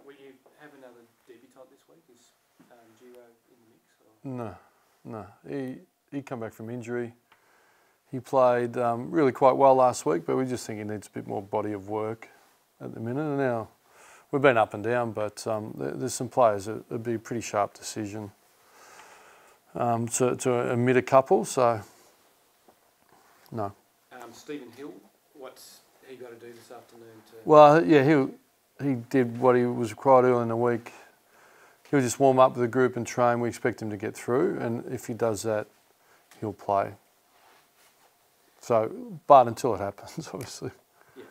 Will you have another debutant this week? Is Giro in the mix? Or? No. He come back from injury. He played really quite well last week, but we just think he needs a bit more body of work at the minute. And now we've been up and down, but there's some players that would be a pretty sharp decision to omit a couple. So no. Stephen Hill, what's he got to do this afternoon? Well, yeah, he did what he was required early in the week. He'll just warm up with the group and train. We expect him to get through, and if he does that, he'll play. So, but until it happens, obviously. Yeah.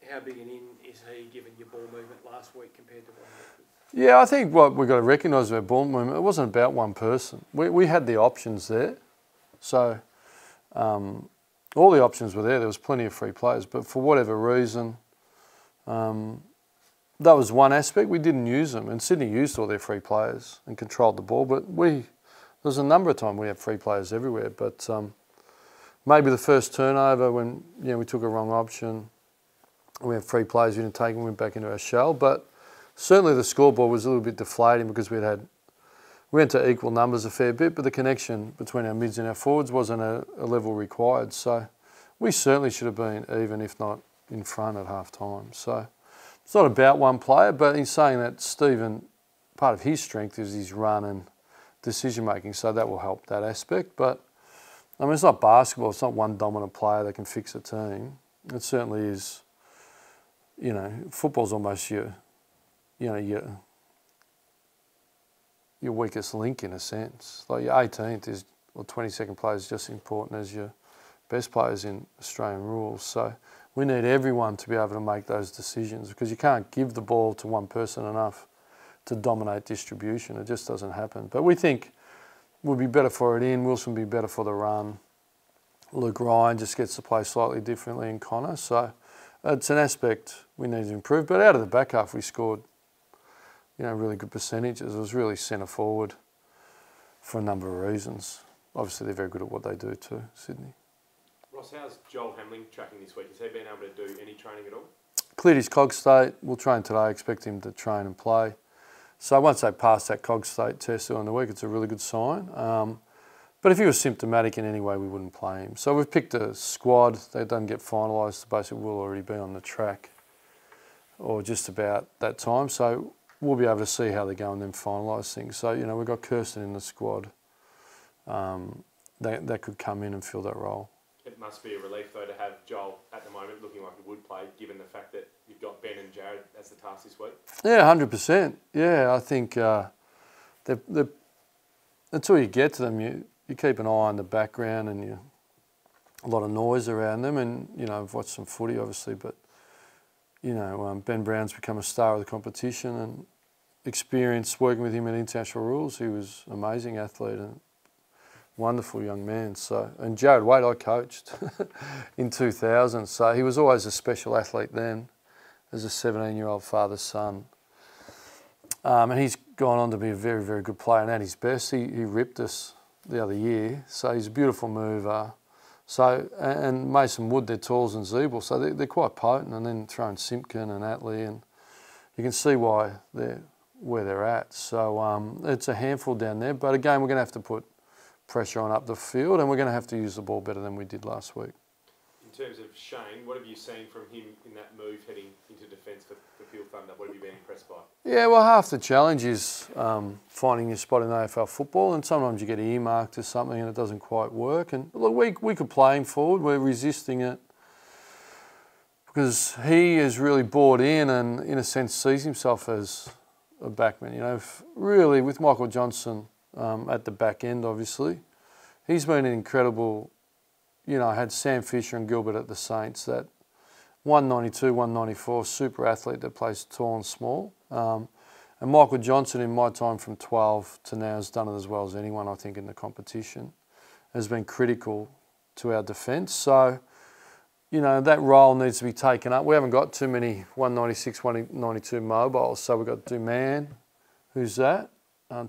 How big an in is he given your ball movement last week compared to what Yeah, I think what we've got to recognise about ball movement, it wasn't about one person. We had the options there. So, all the options were there. There was plenty of free players. But for whatever reason, that was one aspect. We didn't use them. And Sydney used all their free players and controlled the ball. But there was a number of times we had free players everywhere. But maybe the first turnover when we took a wrong option, we had free players, we didn't take them, went back into our shell. But certainly the scoreboard was a little bit deflating because we went to equal numbers a fair bit, but the connection between our mids and our forwards wasn't a level required. So we certainly should have been even, if not in front at half time. So it's not about one player, but in saying that, Stephen, part of his strength is his run and decision making, so that will help that aspect. But I mean, it's not basketball, it's not one dominant player that can fix a team. It certainly is, football's almost your weakest link in a sense. Like your 18th or 22nd player is just as important as your best players in Australian rules. So we need everyone to be able to make those decisions because you can't give the ball to one person enough to dominate distribution. It just doesn't happen. But we think we'll be better for it in. Wilson will be better for the run. Luke Ryan just gets to play slightly differently in Connor. So it's an aspect we need to improve. But out of the back half, we scored really good percentages. It was really centre forward for a number of reasons. Obviously, they're very good at what they do too, Sydney. Ross, how's Joel Hamling tracking this week? Has he been able to do any training at all? Cleared his cog state. We'll train today. Expect him to train and play. So once they pass that cog state test early in the week, it's a really good sign. But if he was symptomatic in any way, we wouldn't play him. So we've picked a squad. They don't get finalised. Basically, we'll already be on the track or just about that time. So we'll be able to see how they go and then finalise things. So, we've got Kirsten in the squad that could come in and fill that role. It must be a relief, though, to have Joel at the moment looking like he would play, given the fact that you've got Ben and Jared as the task this week. Yeah, 100%. Yeah, I think until you get to them, you keep an eye on the background and a lot of noise around them. And, I've watched some footy, obviously, but Ben Brown's become a star of the competition and experience working with him in international rules. He was an amazing athlete and wonderful young man. So, and Jared Waite, I coached in 2000. So he was always a special athlete then as a 17-year-old father's son. And he's gone on to be a very, very good player and at his best. He ripped us the other year. So he's a beautiful mover. So, and Mason Wood, they're Talls and Zeeble, so they're quite potent. And then throwing Simpkin and Atley, and you can see why they're where they're at. So it's a handful down there. But again, we're going to have to put pressure on up the field, and we're going to have to use the ball better than we did last week. In terms of Shane, what have you seen from him in that move heading into defence for Peel Thunder? What have you been impressed by? Yeah, well, half the challenge is finding your spot in AFL football, and sometimes you get earmarked to something and it doesn't quite work. And look, we could play him forward. We're resisting it because he is really bought in and, in a sense, sees himself as a backman. Really, with Michael Johnson at the back end, obviously, he's been an incredible. I had Sam Fisher and Gilbert at the Saints, that 192, 194 super athlete that plays tall and small. And Michael Johnson, in my time from 12 to now, has done it as well as anyone, I think, in the competition, has been critical to our defence. So, that role needs to be taken up. We haven't got too many 196, 192 mobiles. So we've got Duman, who's that,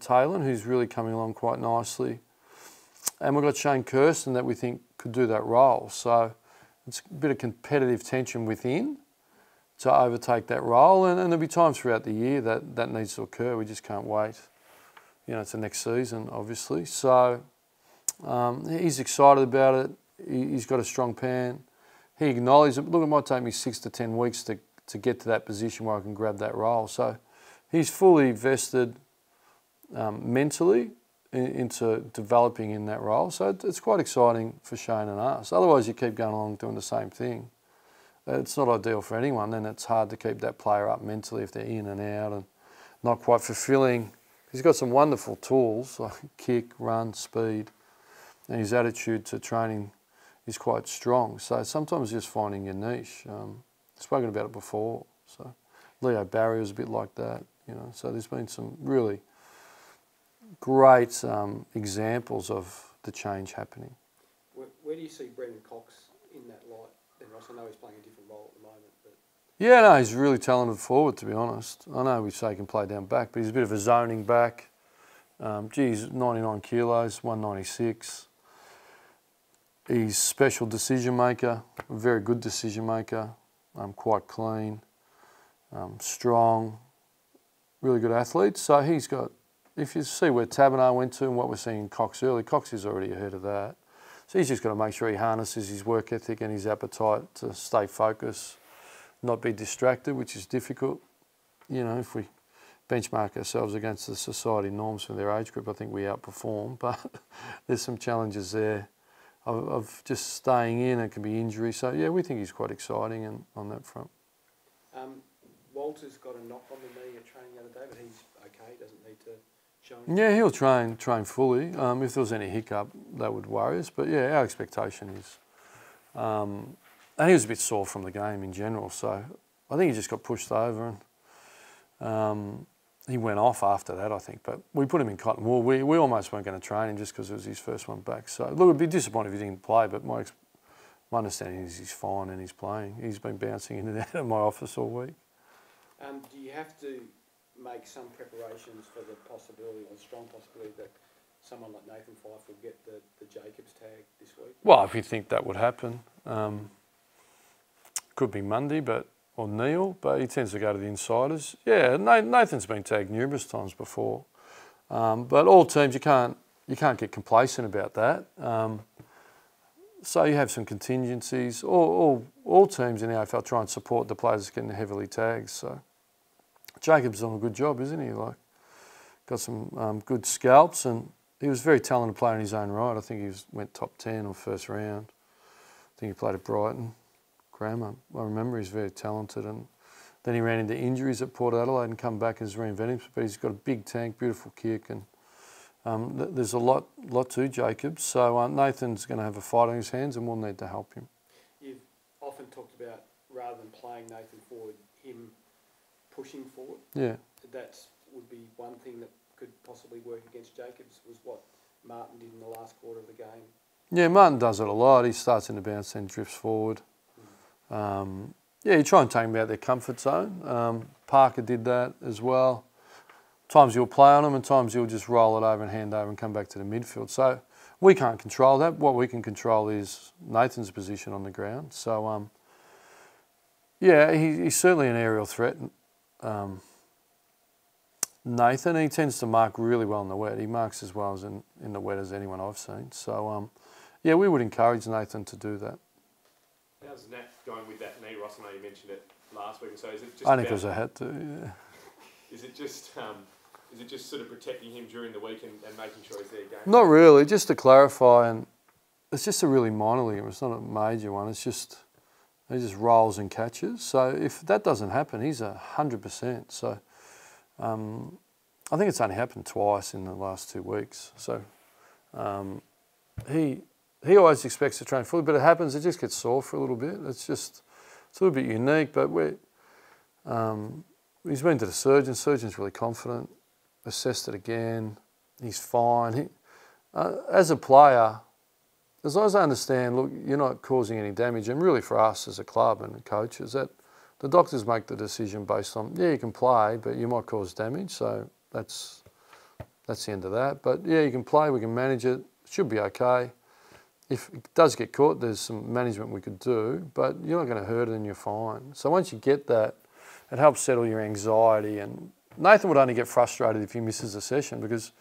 Taylor, who's really coming along quite nicely. And we've got Shane Kirsten that we think could do that role. So it's a bit of competitive tension within to overtake that role, and there'll be times throughout the year that needs to occur. We just can't wait. You know, it's the next season, obviously. So he's excited about it. He's got a strong pan. He acknowledges it. Look, it might take me 6 to 10 weeks to get to that position where I can grab that role. So he's fully vested mentally into developing in that role. So it's quite exciting for Shane and us. Otherwise, you keep going along doing the same thing. It's not ideal for anyone. Then it's hard to keep that player up mentally if they're in and out and not quite fulfilling. He's got some wonderful tools like kick, run, speed, and his attitude to training is quite strong. So sometimes just finding your niche. I've spoken about it before. So Leo Barry was a bit like that, you know. So there's been some really great examples of the change happening. Where do you see Brendan Cox in that light? Then Ross, I know he's playing a different role at the moment, but yeah, no, he's a really talented forward, to be honest. I know we say he can play down back, but he's a bit of a zoning back. He's 99 kilos, 196. He's special decision maker, a very good decision maker, quite clean, strong, really good athlete. So he's got, if you see where Tabernar went to and what we're seeing in Cox early, Cox is already ahead of that. So he's just got to make sure he harnesses his work ethic and his appetite to stay focused, not be distracted, which is difficult. You know, if we benchmark ourselves against the society norms for their age group, I think we outperform, but there's some challenges there of just staying in. It can be injury. So yeah, we think he's quite exciting and on that front. Walter's got a knock on the knee at training the other day, but he's okay, doesn't need to show anything. Yeah, he'll train fully. If there was any hiccup, that would worry us. But yeah, our expectation is, and he was a bit sore from the game in general. So I think he just got pushed over and he went off after that, I think. But we put him in cotton wool. We almost weren't going to train him just because it was his first one back. So look, it'd be disappointing if he didn't play. But my understanding is he's fine and he's playing. He's been bouncing in and out of my office all week. Do you have to make some preparations for the possibility, or the strong possibility, that someone like Nathan Fyfe will get the Jacobs tag this week? Well, if you think that would happen, could be Mundy, or Neil, but he tends to go to the insiders. Yeah, Nathan's been tagged numerous times before, but all teams you can't get complacent about that. So you have some contingencies. All teams in the AFL try and support the players getting heavily tagged. So Jacob's done a good job, isn't he? Like, got some good scalps, and he was a very talented player in his own right. I think he went top 10 or first round. I think he played at Brighton. Graham, I remember he's very talented, and then he ran into injuries at Port Adelaide and come back and has reinvented himself. But he's got a big tank, beautiful kick, and there's a lot to Jacobs. So Nathan's going to have a fight on his hands, and we'll need to help him. You've often talked about, rather than playing Nathan forward, him pushing forward. Yeah. That would be one thing that could possibly work against Jacobs, was what Martin did in the last quarter of the game. Yeah, Martin does it a lot. He starts in the bounce, then drifts forward. Yeah, you try and take them out of their comfort zone. Parker did that as well. Times you'll play on them, and times you'll just roll it over and hand over and come back to the midfield. So we can't control that. What we can control is Nathan's position on the ground. So, yeah, he's certainly an aerial threat. Nathan, he tends to mark really well in the wet. He marks as well as in the wet as anyone I've seen. So, yeah, we would encourage Nathan to do that. How's Nat going with that knee, Ross? I know you mentioned it last week or so. Is it just only because I had to, yeah. Is it just sort of protecting him during the week and making sure he's there again? Not really, just to clarify, and it's just a really minor ligament. It's not a major one. It's just, he just rolls and catches. So if that doesn't happen, he's 100%. So I think it's only happened twice in the last 2 weeks. So he always expects to train fully, but it happens. It just gets sore for a little bit. It's a little bit unique, but he's been to the surgeon. Surgeon's really confident. Assessed it again. He's fine. As a player, as long as I understand, look, you're not causing any damage, and really for us as a club and coaches, that the doctors make the decision based on, yeah, you can play, but you might cause damage. So that's the end of that. But yeah, you can play. We can manage it. It should be okay. if it does get caught, there's some management we could do, but you're not going to hurt it and you're fine. So once you get that, it helps settle your anxiety. And Nathan would only get frustrated if he misses a session, because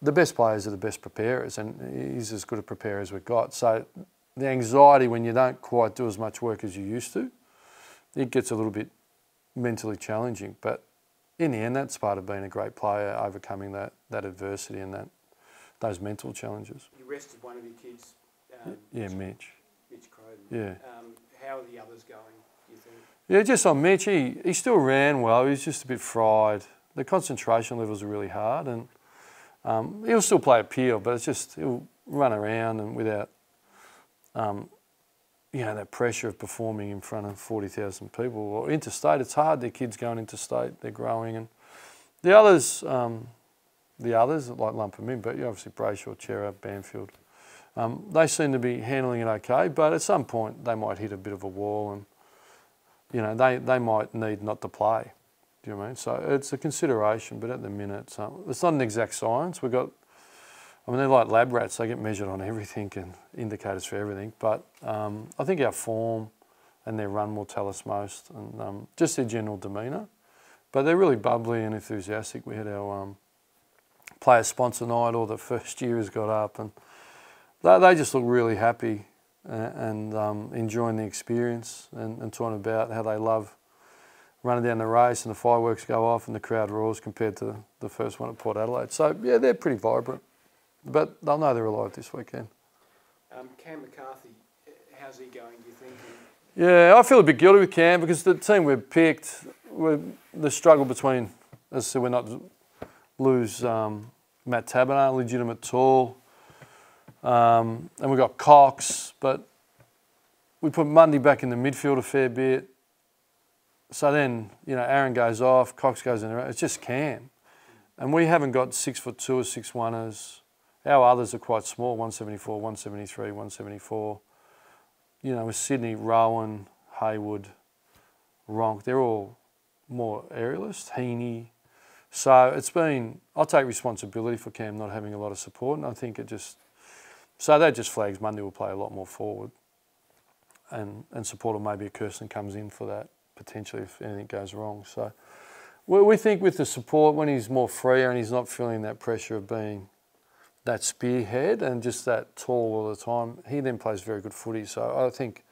the best players are the best preparers, and he's as good a preparer as we've got. So the anxiety when you don't quite do as much work as you used to, it gets a little bit mentally challenging. But in the end, that's part of being a great player, overcoming that adversity and those mental challenges. You rested one of your kids. Yeah, Mitch. Mitch Croden. Yeah. How are the others going, do you think? Yeah, just on Mitch, he still ran well. He was just a bit fried. The concentration levels are really hard, and he'll still play appeal, but it's just he'll run around and without, that pressure of performing in front of 40,000 people or interstate. It's hard. Their kids going interstate. They're growing, and the others like lump them in, but you obviously Brayshaw, Chera, Banfield. They seem to be handling it okay, but at some point they might hit a bit of a wall, and they might need not to play. Do you know what I mean? So it's a consideration, but at the minute, it's not an exact science. They're like lab rats. They get measured on everything and indicators for everything. But I think our form and their run will tell us most, and just their general demeanour. But they're really bubbly and enthusiastic. We had our player sponsor night, all the first yearers got up, and they just look really happy and enjoying the experience and talking about how they love running down the race and the fireworks go off and the crowd roars compared to the first one at Port Adelaide. So, yeah, they're pretty vibrant. But they'll know they're alive this weekend. Cam McCarthy, how's he going, do you think? Yeah, I feel a bit guilty with Cam because the team we've picked, the struggle between, as I said, we're not lose Matt Taberner, legitimate tall. And we've got Cox, but we put Mundy back in the midfield a fair bit. So then, Aaron goes off, Cox goes in there. It's just Cam. And we haven't got 6'2" or 6'1"ers. Our others are quite small, 174, 173, 174. With Sydney, Rowan, Haywood, Ronk, they're all more aerialist, Heaney. So I'll take responsibility for Cam not having a lot of support, and I think that just flags Mundy will play a lot more forward and support, or maybe a Kirsten comes in for that, potentially, if anything goes wrong. So we think with the support, when he's more freer and he's not feeling that pressure of being that spearhead and just that tall all the time, he then plays very good footy. So I think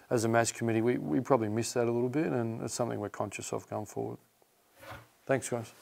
as a match committee, we probably missed that a little bit, and it's something we're conscious of going forward. Thanks, guys.